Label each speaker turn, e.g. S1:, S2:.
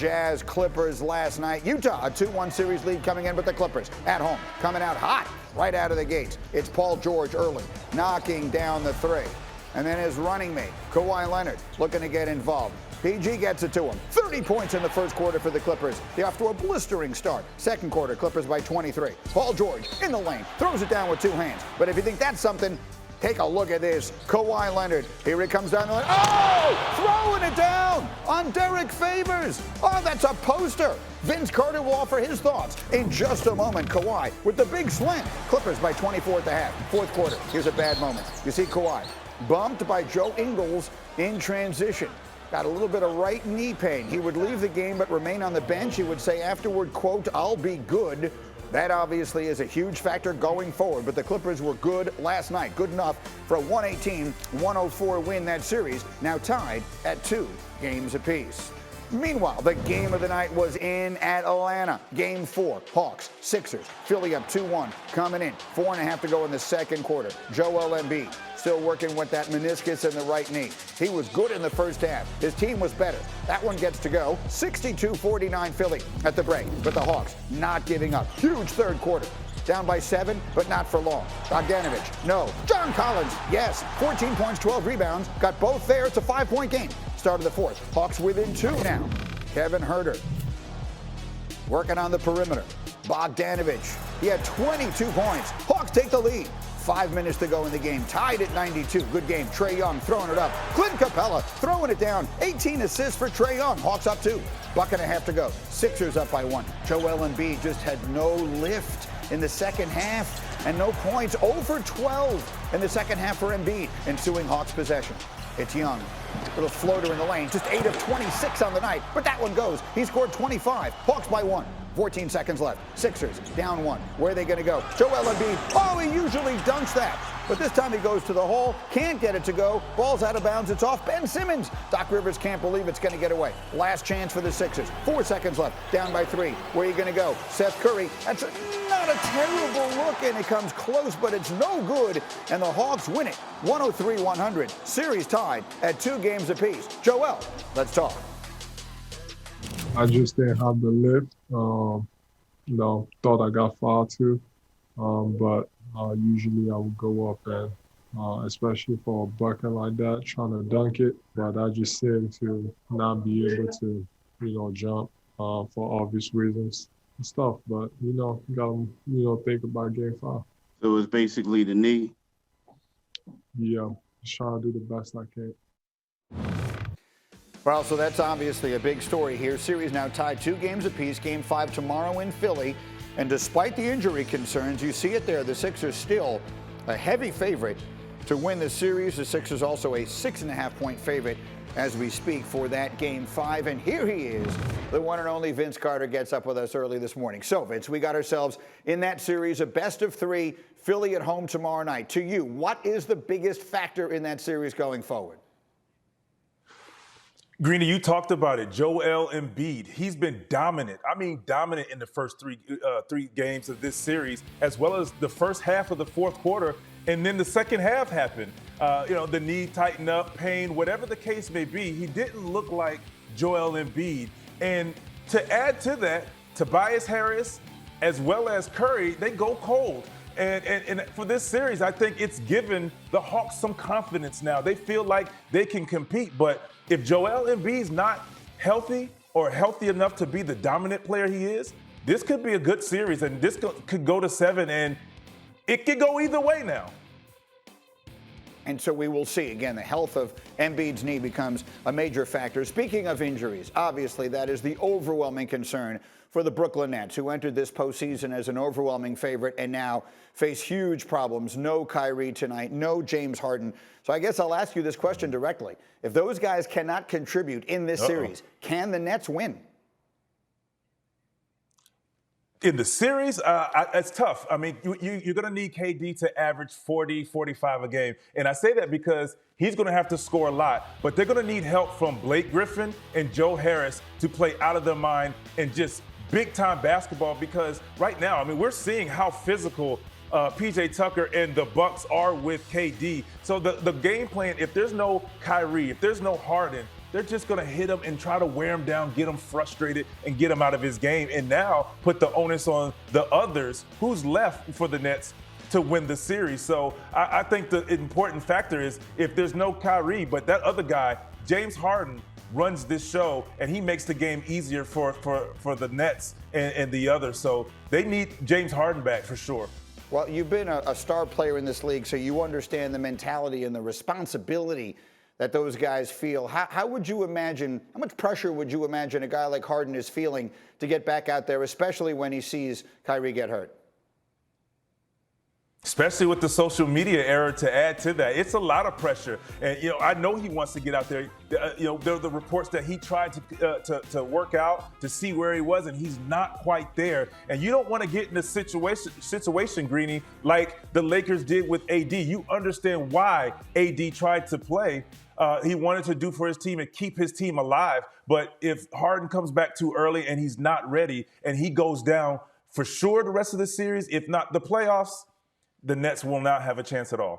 S1: Jazz Clippers last night. Utah, a 2-1 series lead coming in, but the Clippers at home coming out hot right out of the gates. It's Paul George early, knocking down the three. And then his running mate, Kawhi Leonard, looking to get involved. PG gets it to him. 30 points in the first quarter for the Clippers. They're off to a blistering start. Second quarter, Clippers by 23. Paul George in the lane, throws it down with two hands. But if you think that's something, take a look at this. Kawhi Leonard. Here he comes down the lane. Oh! Throwing it down on Derek Favors. Oh, that's a poster. Vince Carter will offer his thoughts in just a moment. Kawhi with the big slam. Clippers by 24 at the half. Fourth quarter. Here's a bad moment. You see Kawhi bumped by Joe Ingles in transition. Got a little bit of right knee pain. He would leave the game but remain on the bench. He would say afterward, quote, "I'll be good." That obviously is a huge factor going forward, but the Clippers were good last night. Good enough for a 118-104 win that series, now tied at 2 games apiece. Meanwhile, the game of the night was in Atlanta. Game 4, Hawks, Sixers. Philly up 2-1, coming in. 4.5 to go in the second quarter. Joel Embiid still working with that meniscus in the right knee. He was good in the first half. His team was better. That one gets to go. 62-49 Philly at the break. But the Hawks not giving up. Huge third quarter. Down by 7, but not for long. Bogdanovich, no. John Collins, yes. 14 points, 12 rebounds. Got both there. It's a 5-point game. Start of the fourth. Hawks within 2 now. Kevin Huerter working on the perimeter. Bogdanovich, he had 22 points. Hawks take the lead. 5 minutes to go in the game. Tied at 92. Good game. Trae Young throwing it up. Clint Capella throwing it down. 18 assists for Trae Young. Hawks up 2. Buck and a half to go. Sixers up by 1. Joel Embiid just had no lift in the second half and no points. 0 for 12 in the second half for Embiid. Ensuing Hawks possession. It's Young. Little floater in the lane. Just 8 of 26 on the night. But that one goes. He scored 25. Hawks by 1. 14 seconds left. Sixers down 1. Where are they going to go? Joel Embiid. Oh, he usually dunks that. But this time he goes to the hole. Can't get it to go. Ball's out of bounds. It's off Ben Simmons. Doc Rivers can't believe it's going to get away. Last chance for the Sixers. 4 seconds left. Down by 3. Where are you going to go? Seth Curry. That's not a terrible look, and it comes close, but it's no good. And the Hawks win it. 103-100. Series tied at 2 games apiece. Joel, let's talk.
S2: I just didn't have the lift. Thought I got fouled too. But usually I would go up and, especially for a bucket like that, trying to dunk it. But I just seemed to not be able to, jump for obvious reasons and stuff. But, you gotta, think about game 5.
S3: So it's basically the knee.
S2: Yeah, just trying to do the best I can.
S1: Well, so that's obviously a big story here. Series now tied 2 games apiece. Game 5 tomorrow in Philly. And despite the injury concerns, you see it there, the Sixers still a heavy favorite to win the series. The Sixers also a 6.5-point favorite as we speak for that Game 5. And here he is, the one and only Vince Carter gets up with us early this morning. So, Vince, we got ourselves in that series, a best of 3, Philly at home tomorrow night. To you, what is the biggest factor in that series going forward?
S4: Greeny, you talked about it. Joel Embiid, he's been dominant. I mean, dominant in the first three games of this series, as well as the first half of the fourth quarter. And then the second half happened. The knee tightened up, pain, whatever the case may be. He didn't look like Joel Embiid. And to add to that, Tobias Harris, as well as Curry, they go cold. And for this series, I think it's given the Hawks some confidence now. They feel like they can compete. But if Joel Embiid's not healthy or healthy enough to be the dominant player he is, this could be a good series. And this could go to 7, and it could go either way now.
S1: And so we will see. Again, the health of Embiid's knee becomes a major factor. Speaking of injuries, obviously that is the overwhelming concern for the Brooklyn Nets, who entered this postseason as an overwhelming favorite and now face huge problems. No Kyrie tonight, no James Harden. So I guess I'll ask you this question directly. If those guys cannot contribute in this series, can the Nets win?
S4: In the series, it's tough. I mean, you're going to need KD to average 40, 45 a game. And I say that because he's going to have to score a lot. But they're going to need help from Blake Griffin and Joe Harris to play out of their mind and just big-time basketball, because right now, I mean, we're seeing how physical PJ Tucker and the Bucks are with KD. So the game plan, if there's no Kyrie, if there's no Harden, they're just going to hit him and try to wear him down, get him frustrated, and get him out of his game. And now put the onus on the others who's left for the Nets to win the series. So I think the important factor is if there's no Kyrie, but that other guy, James Harden, runs this show, and he makes the game easier for the Nets and the others. So they need James Harden back for sure.
S1: Well, you've been a star player in this league, so you understand the mentality and the responsibility that those guys feel. How would you imagine, how much pressure would you imagine a guy like Harden is feeling to get back out there, especially when he sees Kyrie get hurt?
S4: Especially with the social media era to add to that. It's a lot of pressure. And, I know he wants to get out there. There are the reports that he tried to work out to see where he was, and he's not quite there. And you don't want to get in a situation, Greeny, like the Lakers did with AD. You understand why AD tried to play. He wanted to do for his team and keep his team alive. But if Harden comes back too early and he's not ready and he goes down for sure the rest of the series, if not the playoffs, the Nets will not have a chance at all.